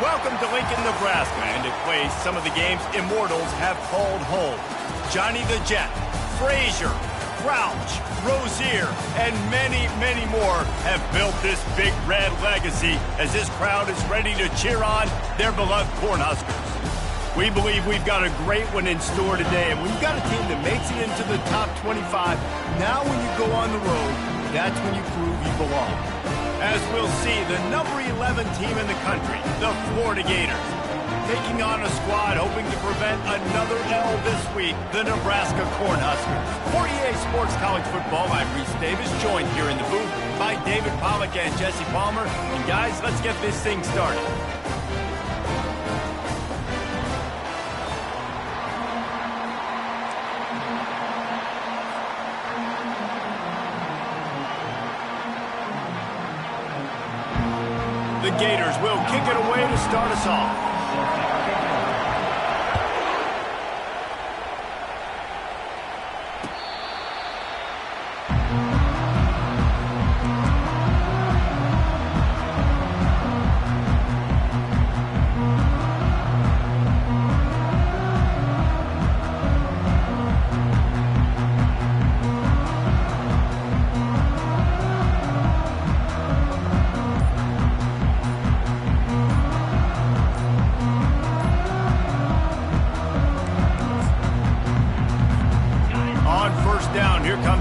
Welcome to Lincoln, Nebraska, and it plays some of the games immortals have called home. Johnny the Jet, Frazier, Crouch, Rozier, and many, many more have built this big red legacy as this crowd is ready to cheer on their beloved Cornhuskers. We believe we've got a great one in store today, and when you've got a team that makes it into the top 25, now when you go on the road, that's when you prove you belong. As we'll see, the number 11 team in the country, the Florida Gators, taking on a squad hoping to prevent another L this week, the Nebraska Cornhuskers. For EA Sports College Football, I'm Reese Davis, joined here in the booth by David Pollack and Jesse Palmer. And guys, let's get this thing started. The Gators will kick it away to start us off.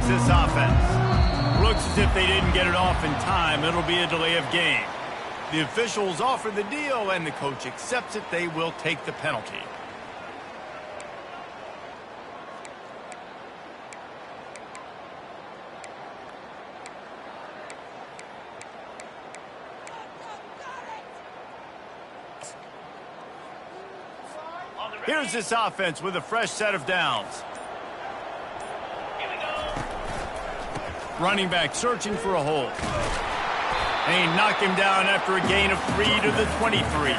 This offense looks as if they didn't get it off in time. It'll be a delay of game. The officials offer the deal and the coach accepts it. They will take the penalty. Here's this offense with a fresh set of downs. Running back searching for a hole. And he knocked him down after a gain of 3 to the 23.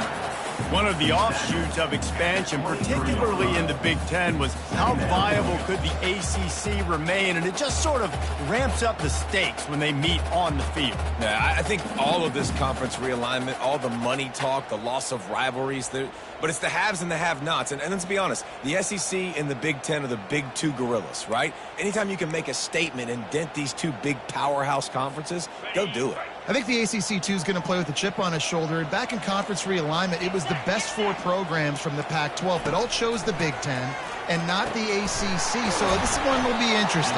One of the offshoots of expansion, particularly in the Big Ten, was how viable could the ACC remain, and it just sort of ramps up the stakes when they meet on the field. Yeah, I think all of this conference realignment, all the money talk, the loss of rivalries, but it's the haves and the have-nots. And let's be honest, the SEC and the Big Ten are the big two gorillas, right? Anytime you can make a statement and dent these two big powerhouse conferences, go do it. I think the ACC, too, is going to play with a chip on his shoulder. And back in conference realignment, it was the best 4 programs from the Pac-12 that all chose the Big Ten and not the ACC. So this one will be interesting.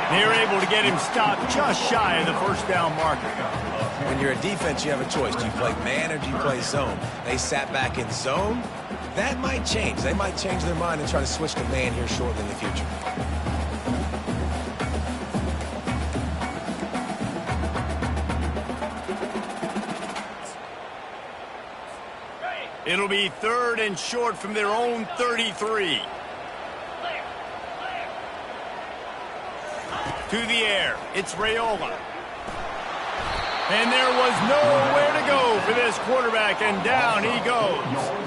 They're able to get him stopped just shy of the first down marker. When you're a defense, you have a choice. Do you play man or do you play zone? They sat back in zone. That might change. They might change their mind and try to switch to man here shortly in the future. It'll be 3rd and short from their own 33. To the air, it's Raiola. And there was nowhere to go for this quarterback, and down he goes.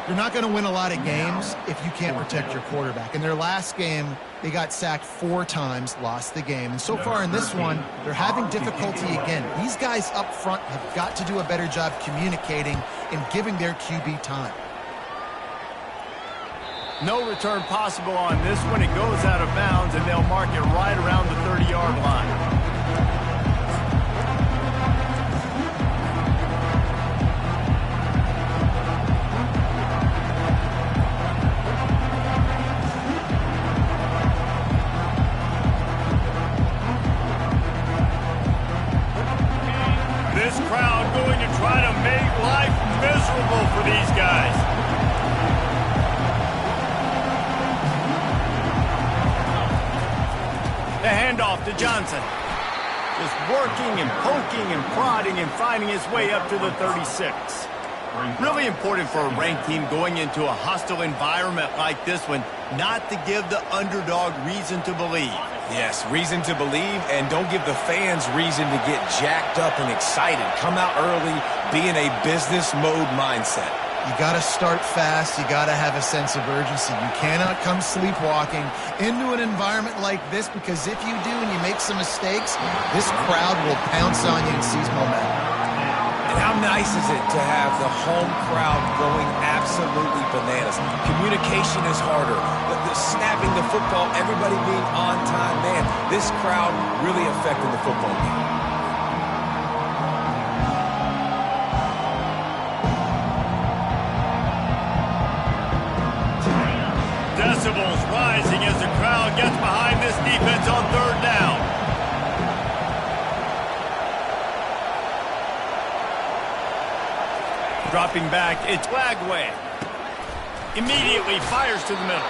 You're not going to win a lot of games if you can't protect your quarterback. In their last game, they got sacked 4 times, lost the game. And so far in this one, they're having difficulty again. These guys up front have got to do a better job communicating and giving their QB time. No return possible on this one. It goes out of bounds, and they'll mark it right around the 30-yard line. This crowd going to try to make life miserable for these guys. The handoff to Johnson. Just working and poking and prodding and finding his way up to the 36. Really important for a ranked team going into a hostile environment like this one, not to give the underdog reason to believe. Yes, reason to believe, and don't give the fans reason to get jacked up and excited. Come out early, be in a business mode mindset. You got to start fast. You got to have a sense of urgency. You cannot come sleepwalking into an environment like this, because if you do and you make some mistakes, this crowd will pounce on you and seize momentum. And how nice is it to have the home crowd going absolutely bananas? Communication is harder. The snapping the football, everybody being on time. Man, this crowd really affecting the football game. Decibels rising as the crowd gets behind this defense on third down. Dropping back, it's Lagway. Immediately fires to the middle.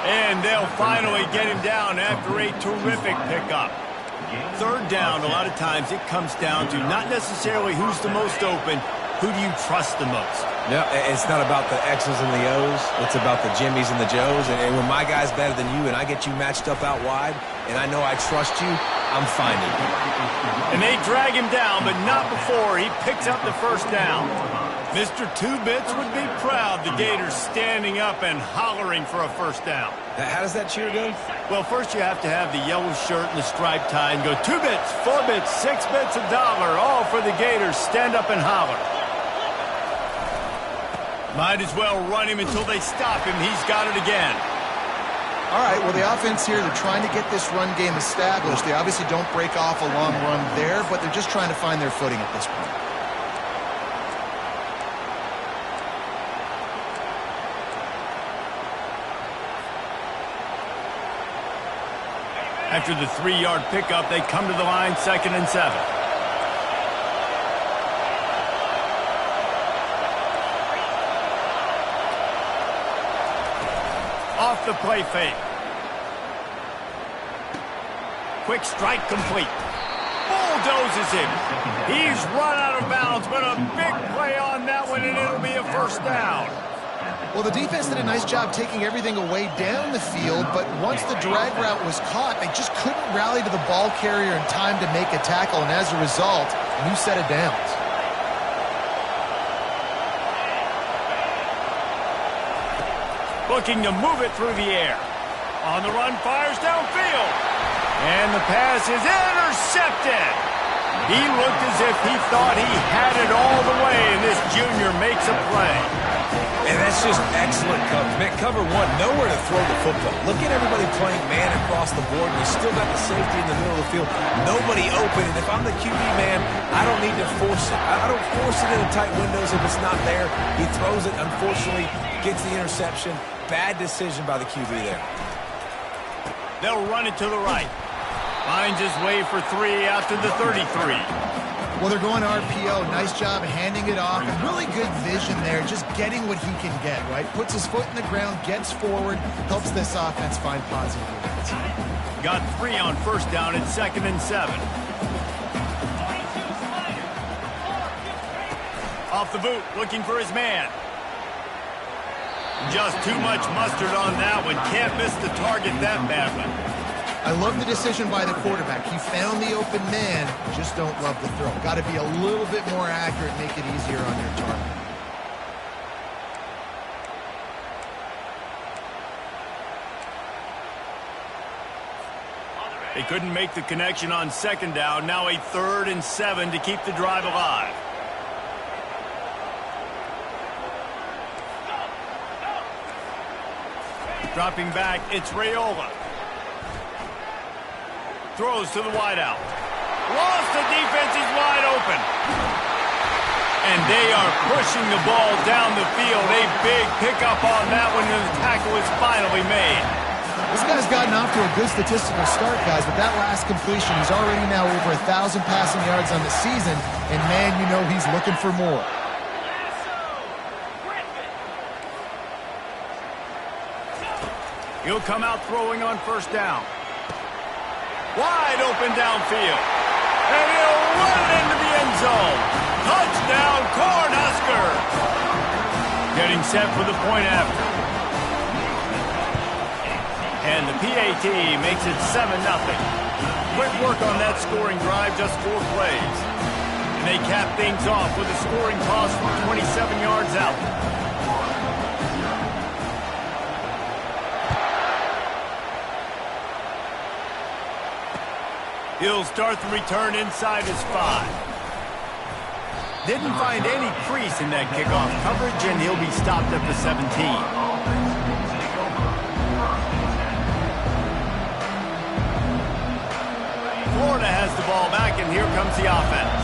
And they'll finally get him down after a terrific pickup. Third down, a lot of times it comes down to not necessarily who's the most open, who do you trust the most? No, it's not about the X's and the O's. It's about the Jimmys and the Joes. And when my guy's better than you and I get you matched up out wide and I know I trust you, I'm finding you. And they drag him down, but not before he picks up the first down. Mr. Two-Bits would be proud the Gators standing up and hollering for a first down. How does that cheer go? Well, first you have to have the yellow shirt and the striped tie and go 2 bits, 4 bits, 6 bits, $1, all for the Gators. Stand up and holler. Might as well run him until they stop him. He's got it again. All right, well, the offense here, they're trying to get this run game established. They obviously don't break off a long run there, but they're just trying to find their footing at this point. After the 3-yard pickup, they come to the line, 2nd and 7. Off the play fake. Quick strike complete. Bulldozes him. He's run out of bounds, but a big play on that one, and it'll be a first down. Well, the defense did a nice job taking everything away down the field, but once the drag route was caught, they just couldn't rally to the ball carrier in time to make a tackle, and as a result, a new set of downs. Looking to move it through the air. On the run, fires downfield. And the pass is intercepted. He looked as if he thought he had it all the way, and this junior makes a play. And that's just excellent coverage. Man, cover one, nowhere to throw the football. Look at everybody playing man across the board, and you still got the safety in the middle of the field. Nobody open, and if I'm the QB man, I don't need to force it. I don't force it into tight windows if it's not there. He throws it, unfortunately, gets the interception. Bad decision by the QB there. They'll run it to the right. Finds his way for 3 out to the 33. Well, they're going RPO. Nice job handing it off. And really good vision there, just getting what he can get, right? Puts his foot in the ground, gets forward, helps this offense find positive movements. Got 3 on first down at 2nd and 7. Off the boot, looking for his man. Just too much mustard on that one. Can't miss the target that badly. I love the decision by the quarterback. He found the open man, just don't love the throw. Got to be a little bit more accurate, make it easier on your target. They couldn't make the connection on 2nd down. Now a 3rd and 7 to keep the drive alive. Dropping back, it's Raiola. Throws to the wideout. Lost the defense, he's wide open. And they are pushing the ball down the field. A big pickup on that one, and the tackle is finally made. This guy's gotten off to a good statistical start, guys, but that last completion, he's already now over 1,000 passing yards on the season, and man, you know he's looking for more. He'll come out throwing on first down. Wide open downfield. And he'll run it into the end zone. Touchdown, Cornhuskers! Getting set for the point after. And the PAT makes it 7-0. Quick work on that scoring drive, just 4 plays. And they cap things off with a scoring toss from 27 yards out. He'll start the return inside his 5. Didn't find any crease in that kickoff coverage, and he'll be stopped at the 17. Florida has the ball back, and here comes the offense.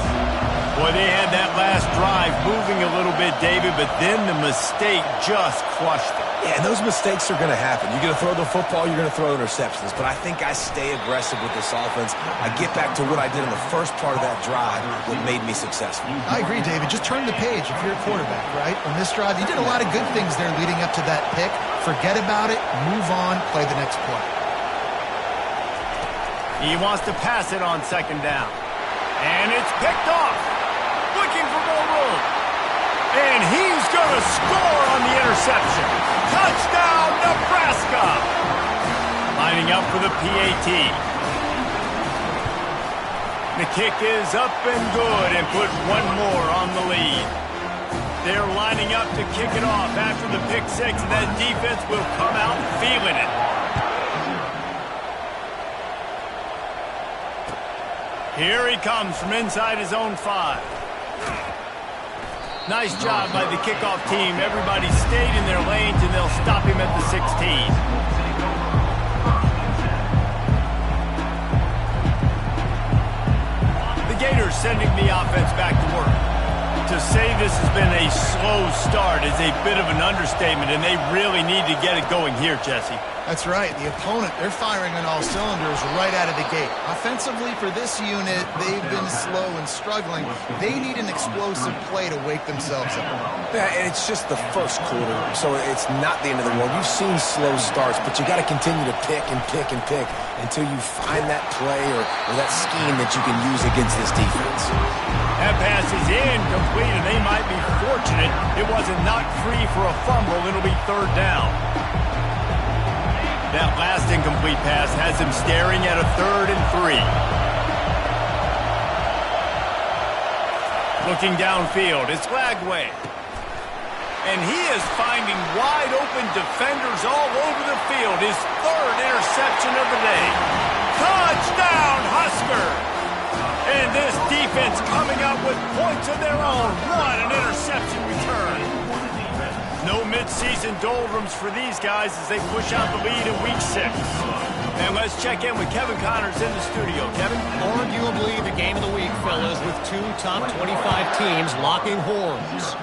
Boy, they had that last drive moving a little bit, David, but then the mistake just crushed them. Yeah, and those mistakes are going to happen. You're going to throw the football, you're going to throw interceptions. But I think I stay aggressive with this offense. I get back to what I did in the first part of that drive, what made me successful. I agree, David. Just turn the page if you're a quarterback, right? On this drive, you did a lot of good things there leading up to that pick. Forget about it, move on, play the next play. He wants to pass it on 2nd down. And it's picked off. Looking for more room. And he's going to score on the interception. Touchdown, Nebraska! Lining up for the PAT. The kick is up and good and put one more on the lead. They're lining up to kick it off after the pick 6, and that defense will come out feeling it. Here he comes from inside his own 5. Nice job by the kickoff team. Everybody stayed in their lanes, and they'll stop him at the 16. The Gators sending the offense back to work. To say this has been a slow start is a bit of an understatement, and they really need to get it going here, Jesse. That's right. The opponent, they're firing on all cylinders right out of the gate. Offensively, for this unit, they've been slow and struggling. They need an explosive play to wake themselves up. Yeah, and it's just the first quarter, so it's not the end of the world. You've seen slow starts, but you got to continue to pick and pick and pick until you find that play or that scheme that you can use against this defense. That pass is incomplete, and they might be fortunate it wasn't knocked free for a fumble. It'll be 3rd down. That last incomplete pass has him staring at a 3rd and 3. Looking downfield, it's Lagway. And he is finding wide-open defenders all over the field. His 3rd interception of the day. Touchdown, Husker! And this defense coming up with points of their own. What an interception return. No midseason doldrums for these guys as they push out the lead in Week 6. And let's check in with Kevin Connors in the studio. Kevin? Arguably the game of the week, fellas, with 2 top 25 teams locking horns.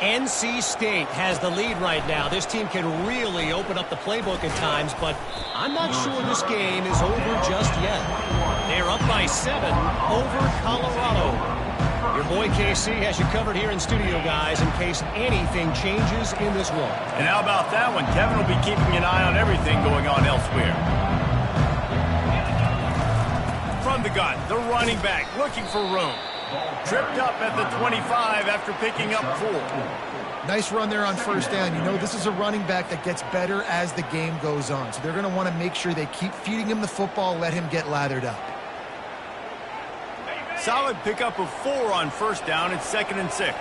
NC State has the lead right now. This team can really open up the playbook at times, but I'm not sure this game is over just yet. They're up by 7 over Colorado. Your boy KC has you covered here in studio, guys, in case anything changes in this one. And how about that one? Kevin will be keeping an eye on everything going on elsewhere. From the gun, the running back looking for room. Tripped up at the 25 after picking up 4. Nice run there on 1st down. You know, this is a running back that gets better as the game goes on. So they're going to want to make sure they keep feeding him the football, let him get lathered up. Solid pickup of 4 on 1st down. It's 2nd and 6.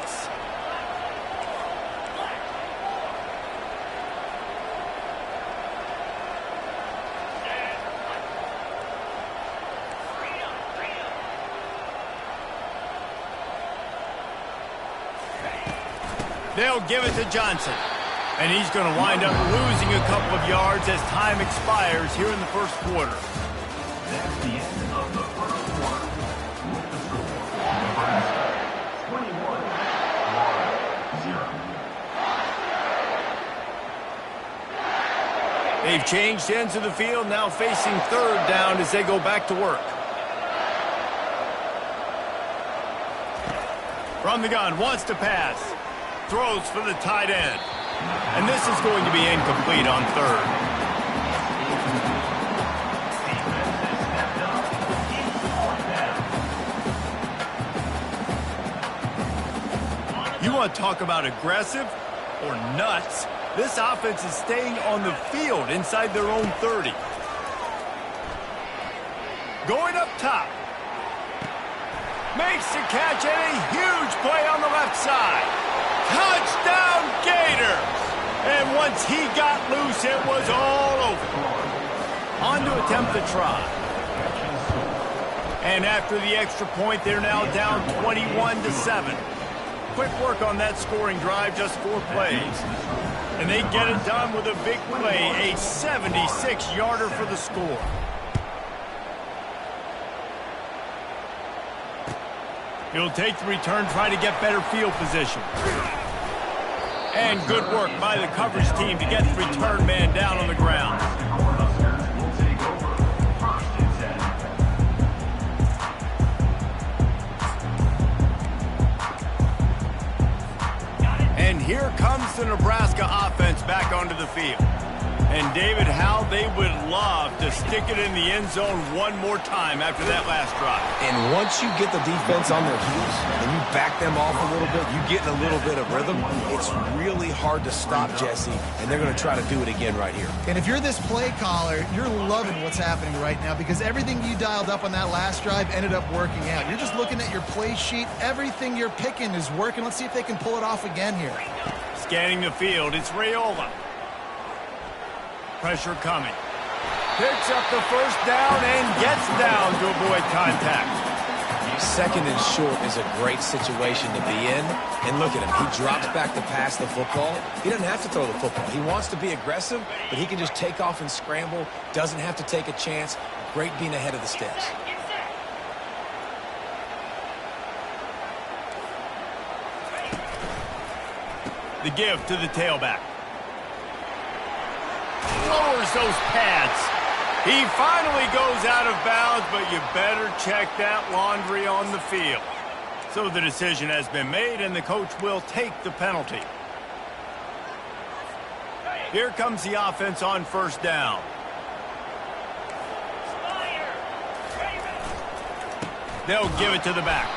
They'll give it to Johnson. And he's going to wind up losing a couple of yards as time expires here in the 1st quarter. That's the end of the 1st quarter. The score, 21-0. They've changed ends of the field, now facing 3rd down as they go back to work. From the gun, wants to pass. Throws for the tight end. And this is going to be incomplete on 3rd. want to talk about aggressive or nuts? This offense is staying on the field inside their own 30. Going up top. Makes the catch and a huge play on the left side. Touchdown Gators! And once he got loose, it was all over. On to attempt the try. And after the extra point, they're now down 21-7. Quick work on that scoring drive, just 4 plays. And they get it done with a big play, a 76-yarder for the score. He'll take the return, try to get better field position. And good work by the coverage team to get the return man down on the ground. And here comes the Nebraska offense back onto the field. And David, how they would love to stick it in the end zone one more time after that last drive. And once you get the defense on their heels and you back them off a little bit, you get in a little bit of rhythm, it's really hard to stop Jesse, and they're going to try to do it again right here. And if you're this play caller, you're loving what's happening right now because everything you dialed up on that last drive ended up working out. You're just looking at your play sheet. Everything you're picking is working. Let's see if they can pull it off again here. Scanning the field, it's Raiola. Pressure coming. Picks up the first down and gets down to avoid contact. Second and short is a great situation to be in. And look at him. He drops back to pass the football. He doesn't have to throw the football. He wants to be aggressive, but he can just take off and scramble. Doesn't have to take a chance. Great being ahead of the sticks. The give to the tailback. Lowers those pads. He finally goes out of bounds, but you better check that laundry on the field. So the decision has been made, and the coach will take the penalty. Here comes the offense on first down. They'll give it to the back.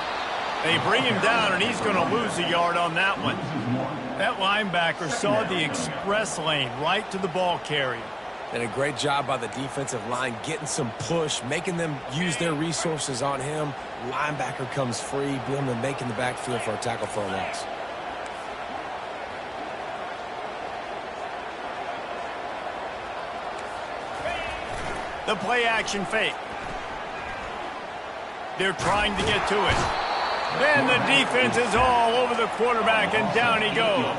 They bring him down, and he's going to lose a yard on that one. That linebacker saw the express lane right to the ball carrier. And a great job by the defensive line getting some push, making them use their resources on him. Linebacker comes free, Billman making the backfield for a tackle for a loss. The play action fake. They're trying to get to it. And the defense is all over the quarterback, and down he goes.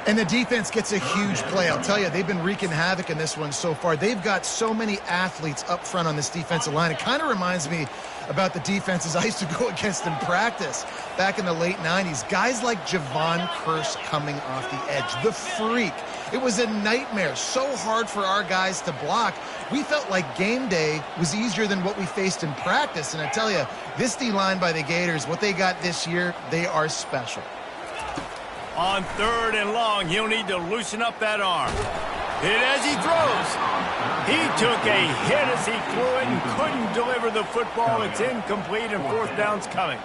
And the defense gets a huge play. I'll tell you, they've been wreaking havoc in this one so far. They've got so many athletes up front on this defensive line. It kind of reminds me about the defenses I used to go against in practice back in the late 90s. Guys like Javon Curse coming off the edge. The freak. It was a nightmare. So hard for our guys to block. We felt like game day was easier than what we faced in practice. And I tell you, this D-line by the Gators, what they got this year, they are special. On third and long, he'll need to loosen up that arm. Hit as he throws. He took a hit as he threw it and couldn't deliver the football. It's incomplete, and fourth down's coming.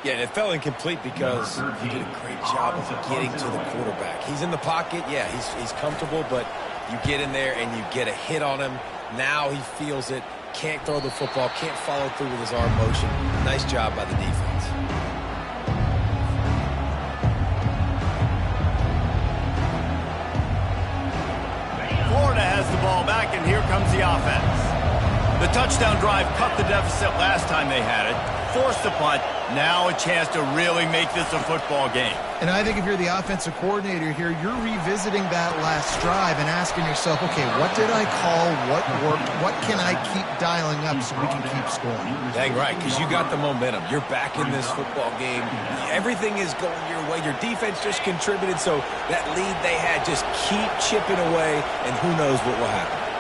Yeah, and it fell incomplete because he did a great job of getting to the quarterback. He's in the pocket. Yeah, he's comfortable, but you get in there and you get a hit on him. Now he feels it. Can't throw the football. Can't follow through with his arm motion. Nice job by the defense. Florida has the ball back, and here comes the offense. The touchdown drive cut the deficit last time they had it, forced the punt. Now a chance to really make this a football game. And I think if you're the offensive coordinator here, you're revisiting that last drive and asking yourself, okay, what did I call? What worked? What can I keep dialing up so we can keep scoring? Dang right, because you got the momentum. You're back in this football game. Everything is going your way. Your defense just contributed, so that lead they had, just keep chipping away, and who knows what will happen.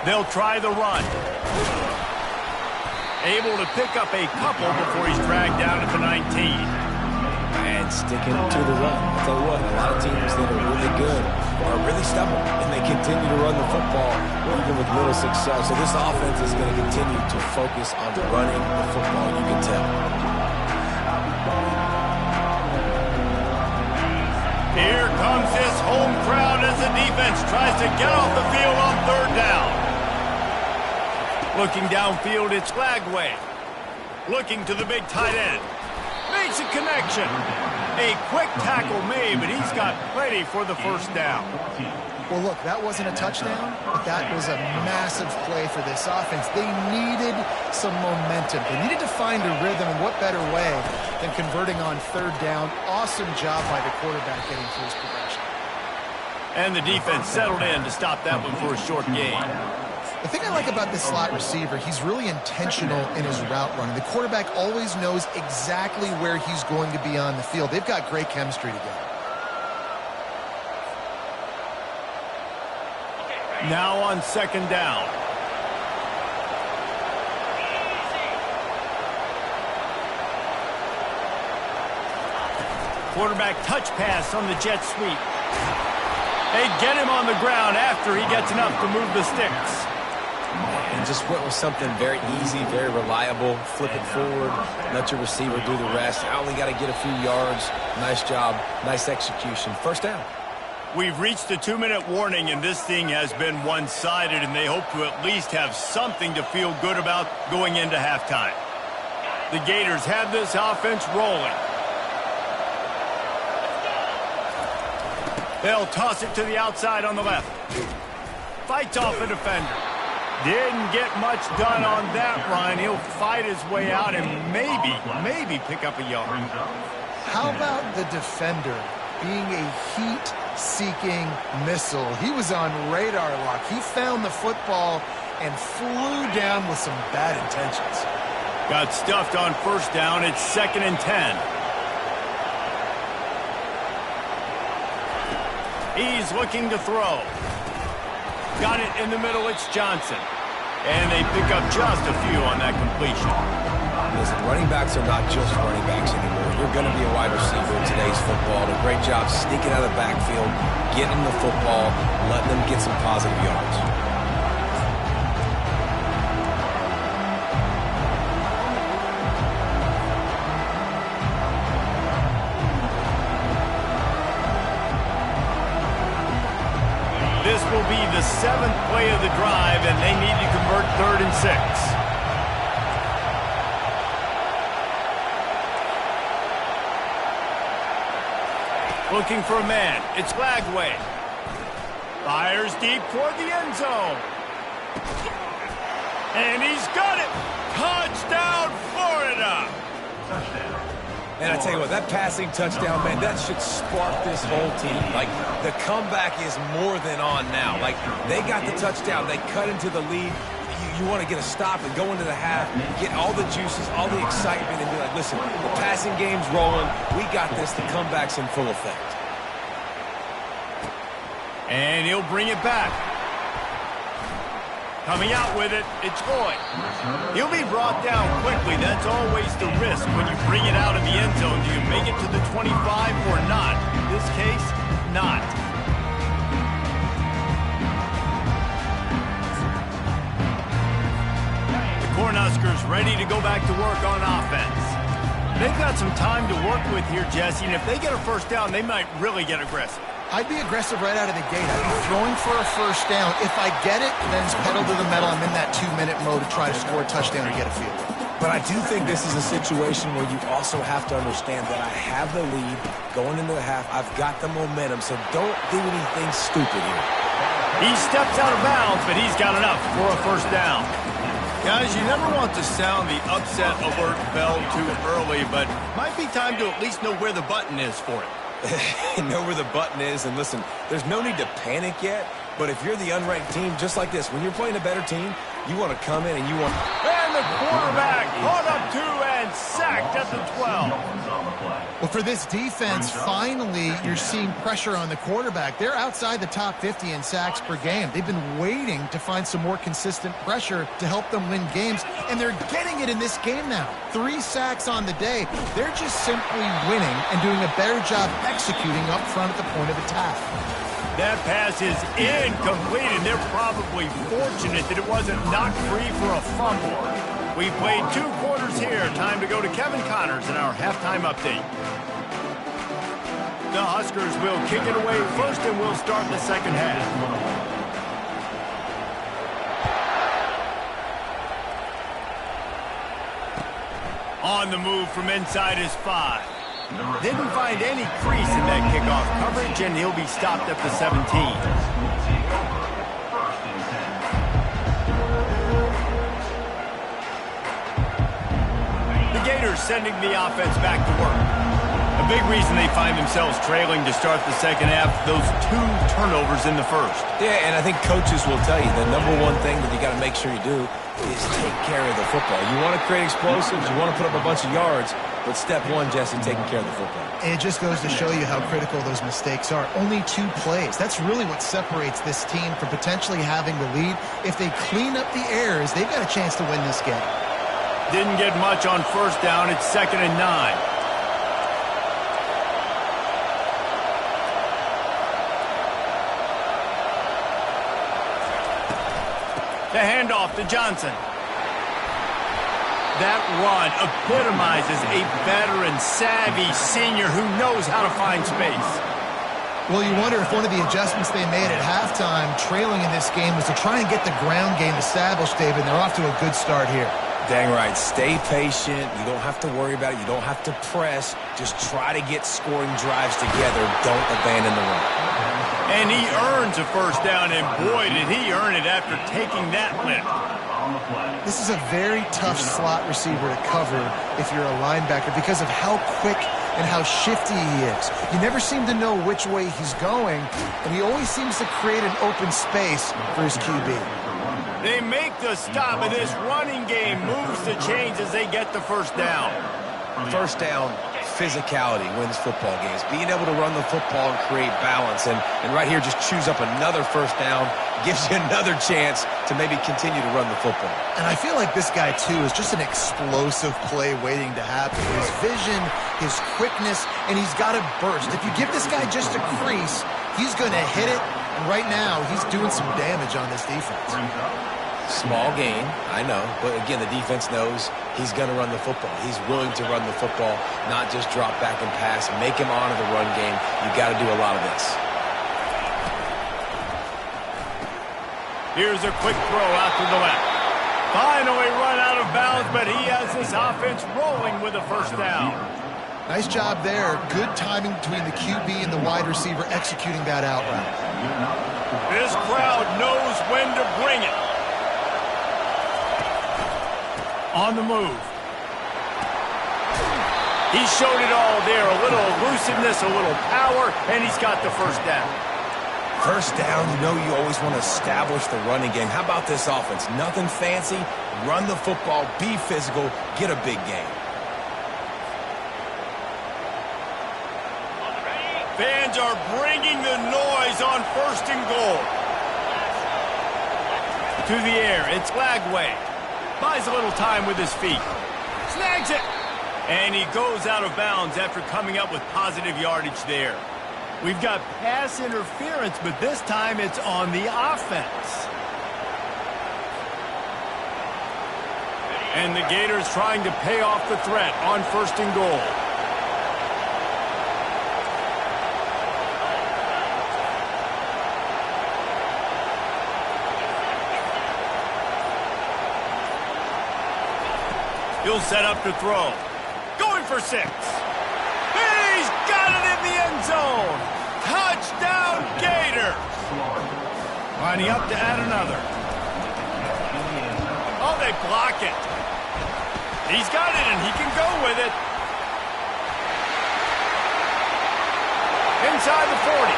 They'll try the run. Able to pick up a couple before he's dragged down at the 19. And and sticking to the run. I'll tell you what, a lot of teams that are really good are really stubborn, and they continue to run the football even with little success. So this offense is going to continue to focus on running the football, you can tell. Here comes this home crowd as the defense tries to get off the field on third down. Looking downfield, it's Lagway. Looking to the big tight end. Makes a connection. A quick tackle made, but he's got plenty for the first down. Well, look, that wasn't a touchdown, but that was a massive play for this offense. They needed some momentum. They needed to find a rhythm, and what better way than converting on third down. Awesome job by the quarterback getting through his progression. And the defense settled in to stop that one for a short gain. The thing I like about this slot receiver, he's really intentional in his route running. The quarterback always knows exactly where he's going to be on the field. They've got great chemistry together. Now on second down. Quarterback touch pass on the jet sweep. They get him on the ground after he gets enough to move the sticks. And just went with something very easy, very reliable. Flip it forward, let your receiver do the rest. I only got to get a few yards. Nice job, nice execution. First down. We've reached the 2-minute warning, and this thing has been one-sided, and they hope to at least have something to feel good about going into halftime. The Gators have this offense rolling. They'll toss it to the outside on the left. Fights off a defender. Didn't get much done on that run. He'll fight his way out and maybe pick up a yard. How about the defender being a heat-seeking missile? He was on radar lock. He found the football and flew down with some bad intentions. Got stuffed on first down. It's 2nd and 10. He's looking to throw. Got it in the middle. It's Johnson. And they pick up just a few on that completion. Listen, running backs are not just running backs anymore. You're going to be a wide receiver in today's football. A great job sneaking out of the backfield, getting the football, letting them get some positive yards. This will be the 7th play of the drive, and they need to convert 3rd and 6. Looking for a man. It's Lagway. Fires deep toward the end zone. And he's got it. Touchdown, Florida. Touchdown. And I tell you what, that passing touchdown, man, that should spark this whole team. Like, the comeback is more than on now. Like, they got the touchdown. They cut into the lead. You want to get a stop and go into the half, get all the juices, all the excitement, and be like, listen, the passing game's rolling. We got this. The comeback's in full effect. And he'll bring it back. Coming out with it, it's Floyd. He'll be brought down quickly. That's always the risk when you bring it out of the end zone. Do you make it to the 25 or not? In this case, not. The Cornhuskers ready to go back to work on offense. They've got some time to work with here, Jesse, and if they get a first down, they might really get aggressive. I'd be aggressive right out of the gate. I'd be throwing for a first down. If I get it, then it's pedal to the metal. I'm in that 2-minute mode to try to score a touchdown or get a field goal. But I do think this is a situation where you also have to understand that I have the lead going into the half. I've got the momentum, so don't do anything stupid here. He steps out of bounds, but he's got enough for a first down. Guys, you never want to sound the upset alert bell too early, but might be time to at least know where the button is for it. Know where the button is, and listen, there's no need to panic yet, but if you're the unranked team, just like this, when you're playing a better team, You want to come in and you want... And the quarterback caught up to and sacked at the 12. Well, for this defense, finally, you're seeing pressure on the quarterback. They're outside the top 50 in sacks per game. They've been waiting to find some more consistent pressure to help them win games, and they're getting it in this game now. 3 sacks on the day. They're just simply winning and doing a better job executing up front at the point of attack. That pass is incomplete, and they're probably fortunate that it wasn't knocked free for a fumble. We played 2 quarters here. Time to go to Kevin Connors in our halftime update. The Huskers will kick it away first, and we'll start the second half. On the move from inside is 5. Didn't find any crease in that kickoff coverage, and he'll be stopped at the 17. The Gators sending the offense back to work. A big reason they find themselves trailing to start the second half, those 2 turnovers in the first. Yeah, and I think coaches will tell you the number one thing that you got to make sure you do is take care of the football. You want to create explosives, you want to put up a bunch of yards, but step 1, Jesse, taking care of the football. And it just goes to show you how critical those mistakes are. Only 2 plays. That's really what separates this team from potentially having the lead. If they clean up the errors, they've got a chance to win this game. Didn't get much on first down. It's 2nd and 9. The handoff to Johnson. That run epitomizes a veteran, savvy senior who knows how to find space. Well, you wonder if one of the adjustments they made at halftime, trailing in this game, was to try and get the ground game established, David, and they're off to a good start here. Dang right. Stay patient. You don't have to worry about it. You don't have to press. Just try to get scoring drives together. Don't abandon the run. And he earns a first down, and boy, did he earn it after taking that lift. This is a very tough slot receiver to cover if you're a linebacker because of how quick and how shifty he is. You never seem to know which way he's going, and he always seems to create an open space for his QB. They make the stop, and this running game moves the chains as they get the first down. First down, physicality wins football games. Being able to run the football and create balance. And right here, just choose up another first down, gives you another chance to maybe continue to run the football. And I feel like this guy, too, is just an explosive play waiting to happen. His vision, his quickness, and he's got to burst. If you give this guy just a crease, he's going to hit it. And right now, he's doing some damage on this defense. Small gain, I know, but again, the defense knows he's going to run the football. He's willing to run the football, not just drop back and pass, make him honor the run game. You've got to do a lot of this. Here's a quick throw out to the left. Finally run out of bounds, but he has this offense rolling with a first down. Nice job there. Good timing between the QB and the wide receiver executing that out route. This crowd knows when to bring it. On the move. He showed it all there. A little elusiveness, a little power, and he's got the first down. First down, you know you always want to establish the running game. How about this offense? Nothing fancy. Run the football, be physical, get a big gain. Fans are bringing the noise on 1st and goal. To the air, it's Lagway. Buys a little time with his feet. Snags it. And he goes out of bounds after coming up with positive yardage there. We've got pass interference, but this time it's on the offense. And the Gators trying to pay off the threat on 1st and goal. He'll set up to throw. Going for 6. He's got it in the end zone. Touchdown, Gators. Lining up to add another. Oh, they block it. He's got it, and he can go with it. Inside the 40.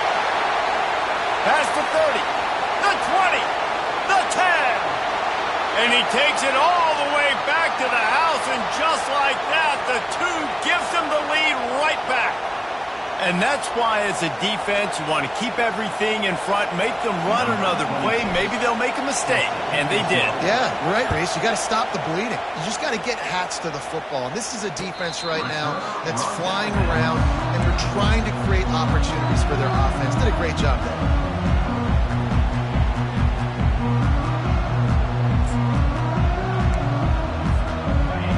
Past the 30. The 20. The 10. And he takes it all the way back to the house, and just like that, the 2 gives them the lead right back. And that's why, as a defense, you want to keep everything in front, make them run another play. Maybe they'll make a mistake, and they did. Yeah, you're right, Reese. You got to stop the bleeding. You just got to get hats to the football. This is a defense right now that's flying around, and they're trying to create opportunities for their offense. Did a great job there.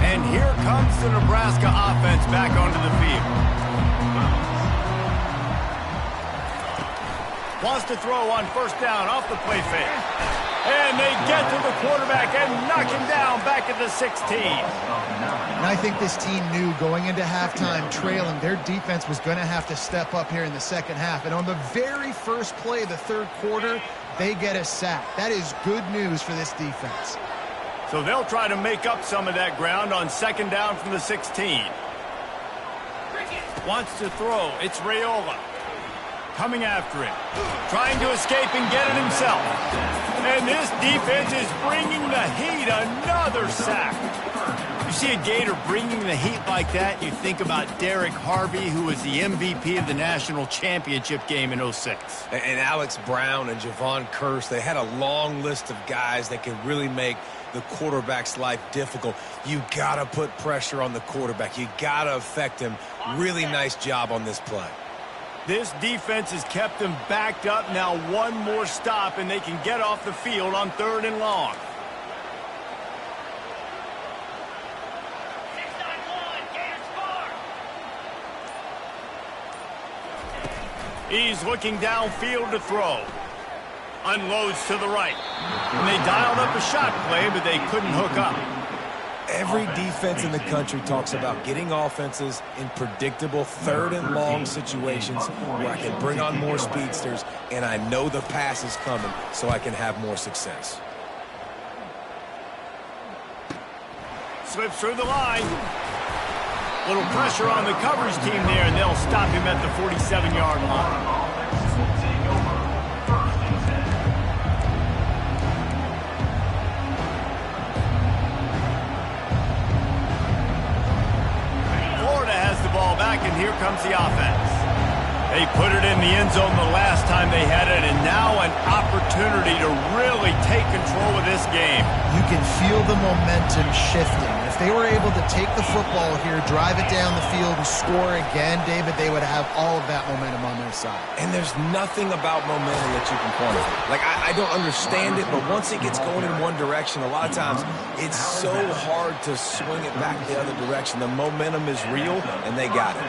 And here comes the Nebraska offense back onto the field. Wants to throw on first down off the play fake. And they get to the quarterback and knock him down back at the 16. And I think this team knew going into halftime trailing, their defense was going to have to step up here in the second half. And on the very first play of the third quarter, they get a sack. That is good news for this defense. So they'll try to make up some of that ground on second down from the 16. Wants to throw. It's Raiola. Coming after him, trying to escape and get it himself. And this defense is bringing the heat. Another sack. You see a Gator bringing the heat like that, you think about Derek Harvey, who was the MVP of the national championship game in 06. And Alex Brown and Javon Kearse, they had a long list of guys that can really make the quarterback's life difficult. You got to put pressure on the quarterback. You got to affect him. Really nice job on this play. This defense has kept them backed up. Now one more stop, and they can get off the field on 3rd and long. He's looking downfield to throw. Unloads to the right. And they dialed up a shot play, but they couldn't hook up. Every defense in the country talks about getting offenses in predictable 3rd and long situations where I can bring on more speedsters and I know the pass is coming so I can have more success. Slips through the line. Little pressure on the coverage team there, and they'll stop him at the 47-yard line. Back, and here comes the offense. They put it in the end zone the last time they had it, and now an opportunity to really take control of this game. You can feel the momentum shifting. If they were able to take the football here, drive it down the field, and score again, David, they would have all of that momentum on their side. And there's nothing about momentum that you can quantify. Like, I don't understand it, but once it gets going in one direction, a lot of times it's so hard to swing it back the other direction. The momentum is real, and they got it.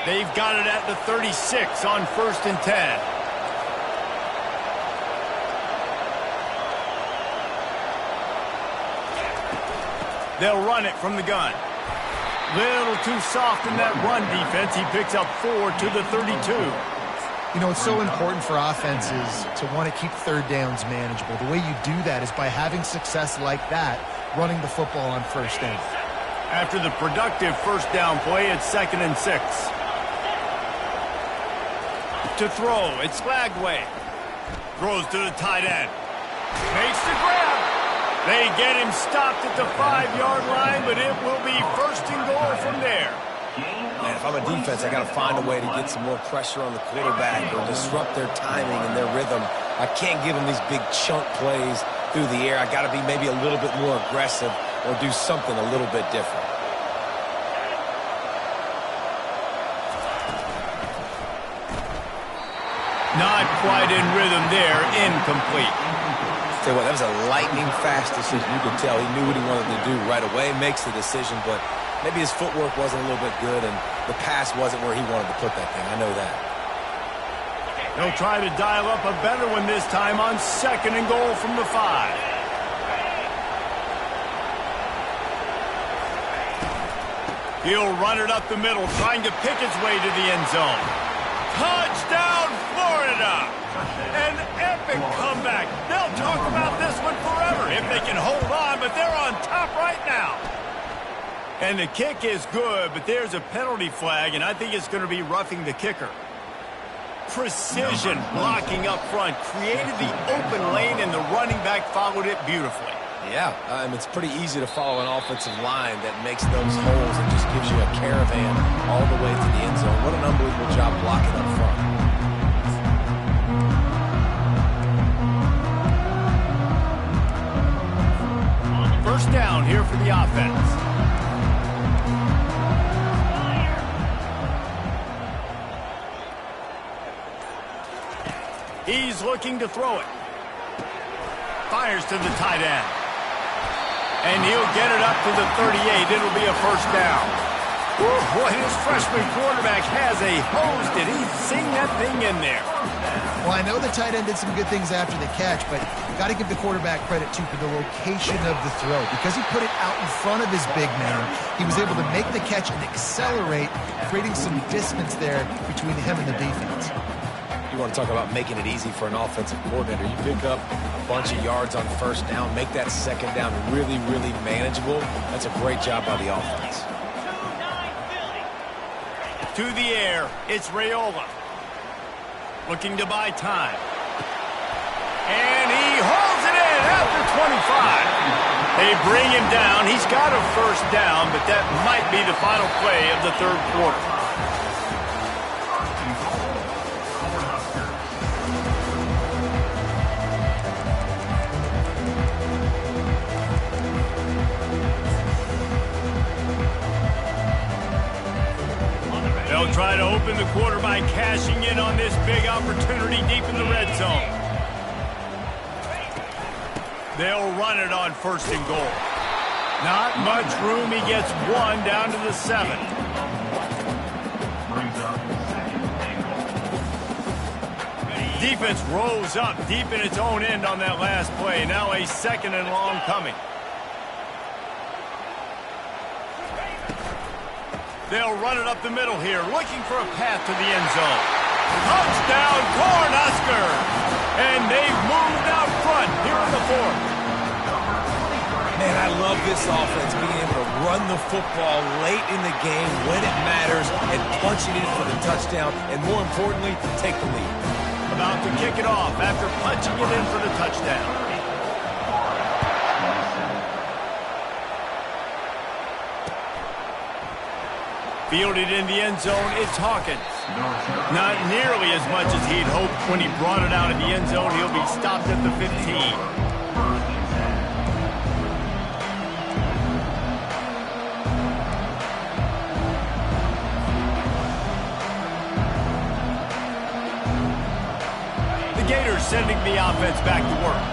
They've got it at the 36 on 1st and 10. They'll run it from the gun. Little too soft in that run defense. He picks up 4 to the 32. You know, it's so important for offenses to want to keep 3rd downs manageable. The way you do that is by having success like that, running the football on 1st down. After the productive 1st down play, it's 2nd and 6. To throw, it's Lagway. Throws to the tight end. Makes the grab. They get him stopped at the 5-yard line, but it will be 1st and goal from there. Man, if I'm a defense, I got to find a way to get some more pressure on the quarterback or disrupt their timing and their rhythm. I can't give them these big chunk plays through the air. I got to be maybe a little bit more aggressive or do something a little bit different. Not quite in rhythm there. Incomplete. Tell you what, that was a lightning-fast decision. You could tell he knew what he wanted to do right away, makes the decision, but maybe his footwork wasn't a little bit good, and the pass wasn't where he wanted to put that thing. I know that. He'll try to dial up a better one this time on 2nd and goal from the 5. He'll run it up the middle, trying to pick his way to the end zone. Touchdown, Florida! An epic comeback. They'll talk about this one forever if they can hold on, but they're on top right now. And the kick is good, but there's a penalty flag, and I think it's going to be roughing the kicker. Precision blocking up front, created the open lane, and the running back followed it beautifully. Yeah, it's pretty easy to follow an offensive line that makes those holes and just gives you a caravan all the way to the end zone. What an unbelievable job blocking up front. First down here for the offense. He's looking to throw it. Fires to the tight end. And he'll get it up to the 38. It'll be a first down. Woo, boy, his freshman quarterback has a hose. Did he sing that thing in there? Well, I know the tight end did some good things after the catch, but got to give the quarterback credit, too, for the location of the throw. Because he put it out in front of his big man, he was able to make the catch and accelerate, creating some distance there between him and the defense. You want to talk about making it easy for an offensive coordinator. You pick up a bunch of yards on first down, make that second down really, really manageable. That's a great job by the offense. To the air, it's Raiola. Looking to buy time. And he holds it in after 25. They bring him down. He's got a first down, but that might be the final play of the third quarter. They'll try to open the quarter by cashing in on this big opportunity deep in the red zone. They'll run it on first and goal. Not much room. He gets one down to the 7. Defense rolls up deep in its own end on that last play. Now a second and long coming. They'll run it up the middle here, looking for a path to the end zone. Touchdown, Cornhusker! And they've moved out front here in the fourth. Man, I love this offense, being able to run the football late in the game when it matters and punch it in for the touchdown, and more importantly, take the lead. About to kick it off after punching it in for the touchdown. Fielded in the end zone, it's Hawkins. Not nearly as much as he'd hoped when he brought it out in the end zone. He'll be stopped at the 15. The Gators sending the offense back to work.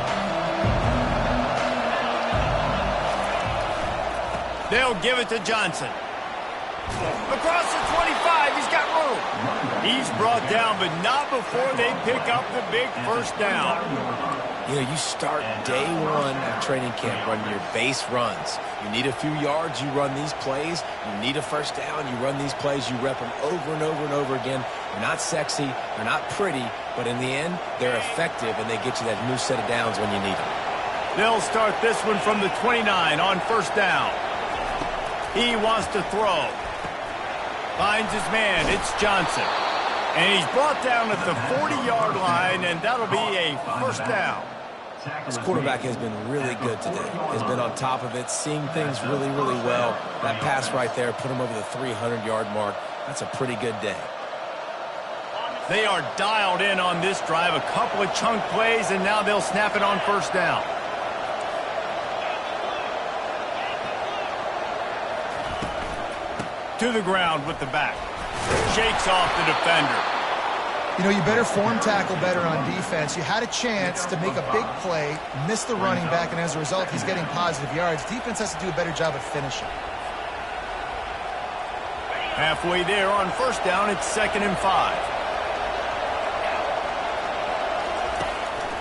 They'll give it to Johnson. Across the 25, he's got room. He's brought down, but not before they pick up the big first down. You know, you start day one of training camp running your base runs. You need a few yards, you run these plays. You need a first down, you run these plays. You rep them over and over and over again. They're not sexy, they're not pretty, but in the end, they're effective, and they get you that new set of downs when you need them. They'll start this one from the 29 on first down. He wants to throw. Finds his man, it's Johnson. And he's brought down at the 40-yard line, and that'll be a first down. This quarterback has been really good today. Has been on top of it, seeing things really, really well. That pass right there put him over the 300-yard mark. That's a pretty good day. They are dialed in on this drive. A couple of chunk plays, and now they'll snap it on first down. To the ground with the back. Shakes off the defender. You know, you better form tackle better on defense. You had a chance to make a big play, miss the running back, and as a result, he's getting positive yards. Defense has to do a better job of finishing. Halfway there on first down, it's 2nd and 5.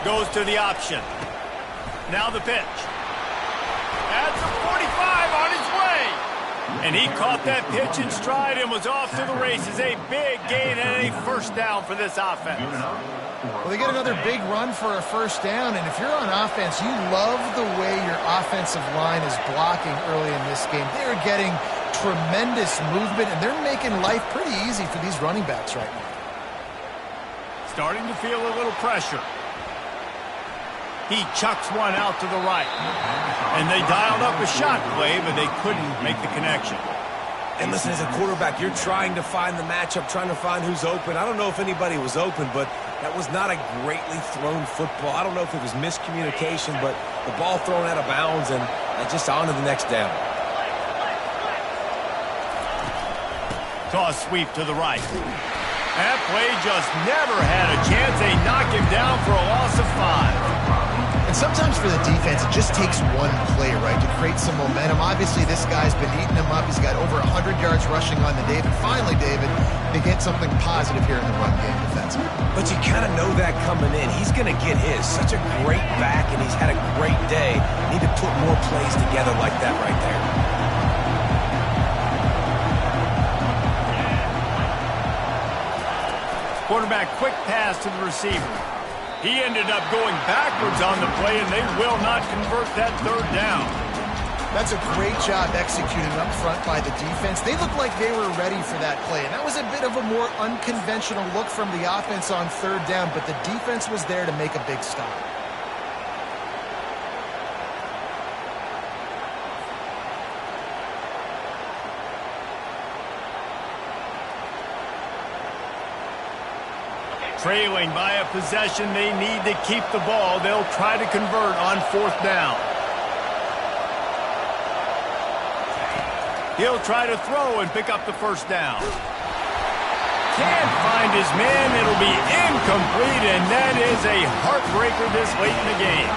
Goes to the option. Now the pitch. That's a 45 on his way. And he caught that pitch in stride and was off to the races. A big gain and a first down for this offense. Well, they get another big run for a first down, and if you're on offense, you love the way your offensive line is blocking early in this game. They're getting tremendous movement, and they're making life pretty easy for these running backs right now. starting to feel a little pressure. He chucks one out to the right. And they dialed up a shot play, but they couldn't make the connection. And listen, as a quarterback, you're trying to find the matchup, trying to find who's open. I don't know if anybody was open, but that was not a greatly thrown football. I don't know if it was miscommunication, but the ball thrown out of bounds and just on to the next down. Toss sweep to the right. That play just never had a chance. They knock him down for a loss of 5. And sometimes for the defense, it just takes one play, right, to create some momentum. Obviously, this guy's been eating him up. He's got over 100 yards rushing on the day. But finally, David, they get something positive here in the run game defensively. But you kind of know that coming in. He's going to get his. Such a great back, and he's had a great day. Need to put more plays together like that right there. Quarterback quick pass to the receiver. He ended up going backwards on the play, and they will not convert that third down. That's a great job executing up front by the defense. They looked like they were ready for that play, and that was a bit of a more unconventional look from the offense on third down, but the defense was there to make a big stop. Trailing by a possession, they need to keep the ball. They'll try to convert on fourth down. He'll try to throw and pick up the first down. Can't find his man. It'll be incomplete, and that is a heartbreaker this late in the game.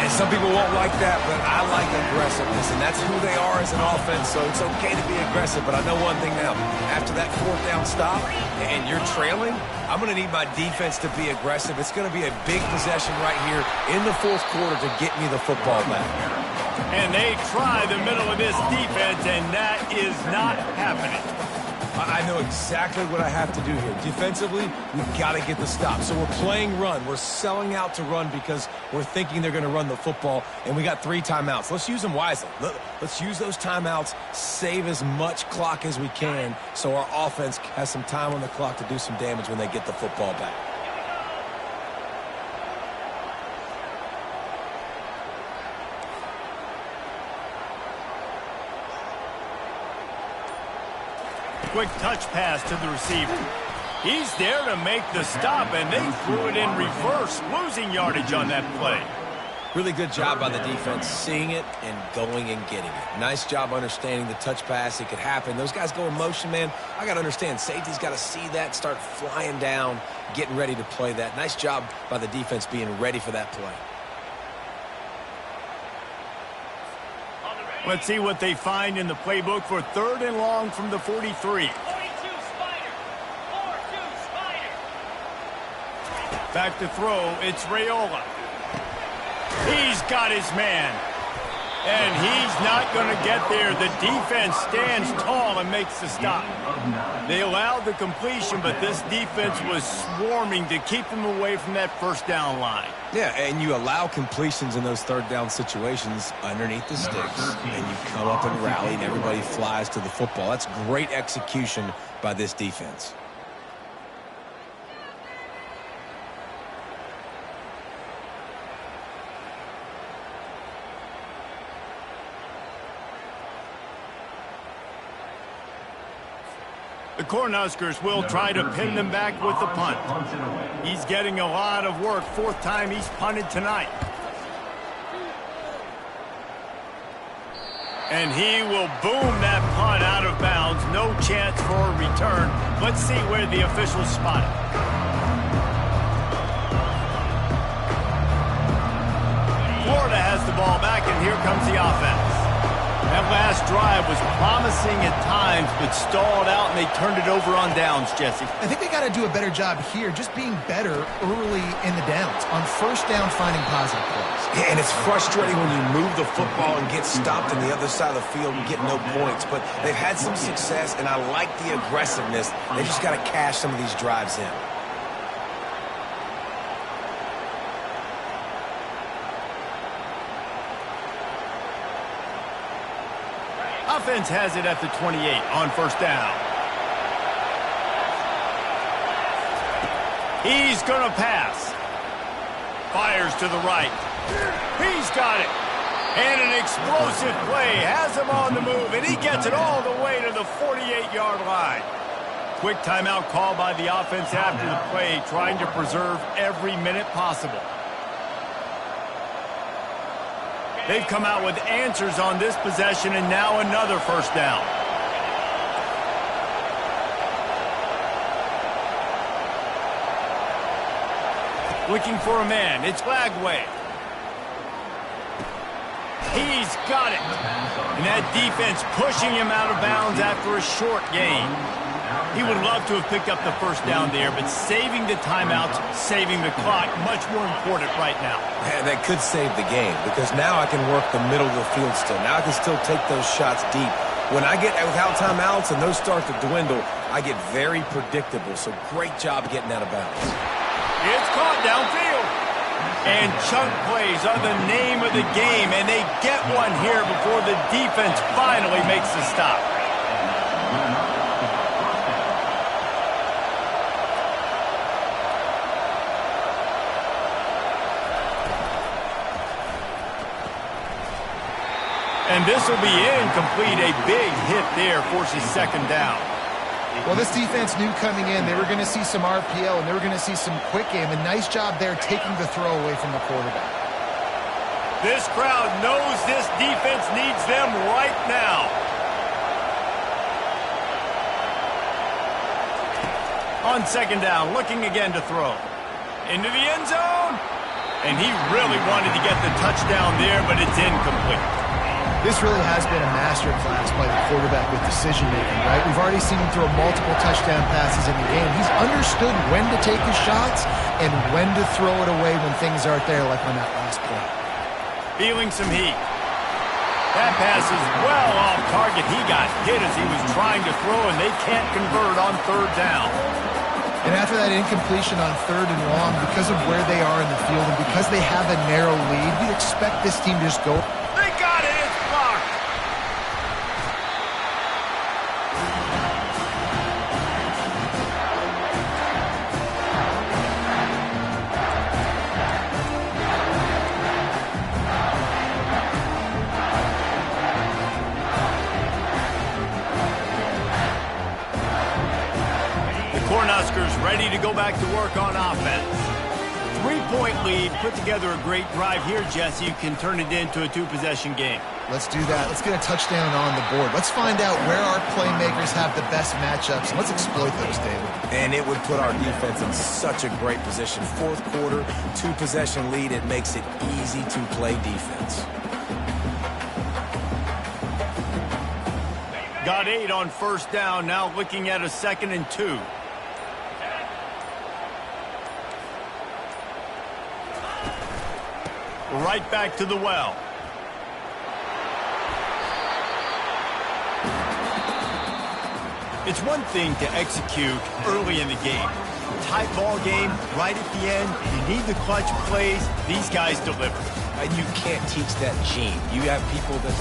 And some people won't like that, but I like aggressiveness, and that's who they are as an offense, so it's okay to be aggressive. But I know one thing now. After that fourth down stop and you're trailing, I'm going to need my defense to be aggressive. It's going to be a big possession right here in the fourth quarter to get me the football back. And they try the middle of this defense, and that is not happening. I know exactly what I have to do here. Defensively, we've got to get the stop. So we're playing run. We're selling out to run because we're thinking they're going to run the football, and we got 3 timeouts. Let's use them wisely. Let's use those timeouts, save as much clock as we can so our offense has some time on the clock to do some damage when they get the football back. Quick touch pass to the receiver. He's there to make the stop, and they threw it in reverse, losing yardage on that play. Really good job by the defense, seeing it and going and getting it. Nice job understanding the touch pass. It could happen. Those guys go in motion, man. I got to understand, safety's got to see that, start flying down, getting ready to play that. Nice job by the defense being ready for that play. Let's see what they find in the playbook for 3rd and long from the 43. 42 Spider. 4-2 Spider. Back to throw, it's Raiola. He's got his man. And he's not going to get there. The defense stands tall and makes the stop. They allowed the completion, but this defense was swarming to keep them away from that first down line. Yeah, and you allow completions in those third down situations underneath the sticks, and you come up and rally, and everybody flies to the football. That's great execution by this defense. The Cornhuskers will try to pin them back with the punt. He's getting a lot of work. 4th time he's punted tonight. And he will boom that punt out of bounds. No chance for a return. Let's see where the officials spot it. Florida has the ball back, and here comes the offense. That last drive was promising at times, but stalled out, and they turned it over on downs, Jesse. I think they got to do a better job here, just being better early in the downs. On first down, finding positive plays. Yeah, and it's frustrating when you move the football and get stopped on the other side of the field and get no points. But they've had some success, and I like the aggressiveness. They just got to cash some of these drives in. Offense has it at the 28 on first down. He's going to pass. Fires to the right. He's got it. And an explosive play has him on the move, and he gets it all the way to the 48-yard line. Quick timeout call by the offense after the play, trying to preserve every minute possible. They've come out with answers on this possession, and now another first down. Looking for a man. It's Lagway. He's got it. And that defense pushing him out of bounds after a short gain. He would love to have picked up the first down there, but saving the timeouts, saving the clock, much more important right now. Man, that could save the game because now I can work the middle of the field still. Now I can still take those shots deep. When I get without timeouts and those start to dwindle, I get very predictable. So great job getting out of bounds. It's caught downfield. And chunk plays are the name of the game, and they get one here before the defense finally makes the stop. And this will be incomplete. A big hit there forces second down. Well, this defense knew coming in they were going to see some RPO and they were going to see some quick game. And nice job there taking the throw away from the quarterback. This crowd knows this defense needs them right now. On second down, looking again to throw. Into the end zone. And he really wanted to get the touchdown there, but it's incomplete. This really has been a masterclass by the quarterback with decision-making, right? We've already seen him throw multiple touchdown passes in the game. He's understood when to take his shots and when to throw it away when things aren't there, like on that last play. Feeling some heat. That pass is well off target. He got hit as he was trying to throw, and they can't convert on third down. And after that incompletion on third and long, because of where they are in the field and because they have a narrow lead, you'd expect this team to just go. They got it. It's blocked. Cornhuskers ready to go back to work on offense. 3-point lead, put together a great drive here, Jesse. You can turn it into a two-possession game. Let's do that. Let's get a touchdown on the board. Let's find out where our playmakers have the best matchups, and let's exploit those, David. And it would put our defense in such a great position. Fourth quarter, two-possession lead, it makes it easy to play defense. Got 8 on first down, now looking at a 2nd and 2. Right back to the well. It's one thing to execute early in the game. Tight ball game, right at the end, you need the clutch plays. These guys deliver. And you can't teach that gene. You have people that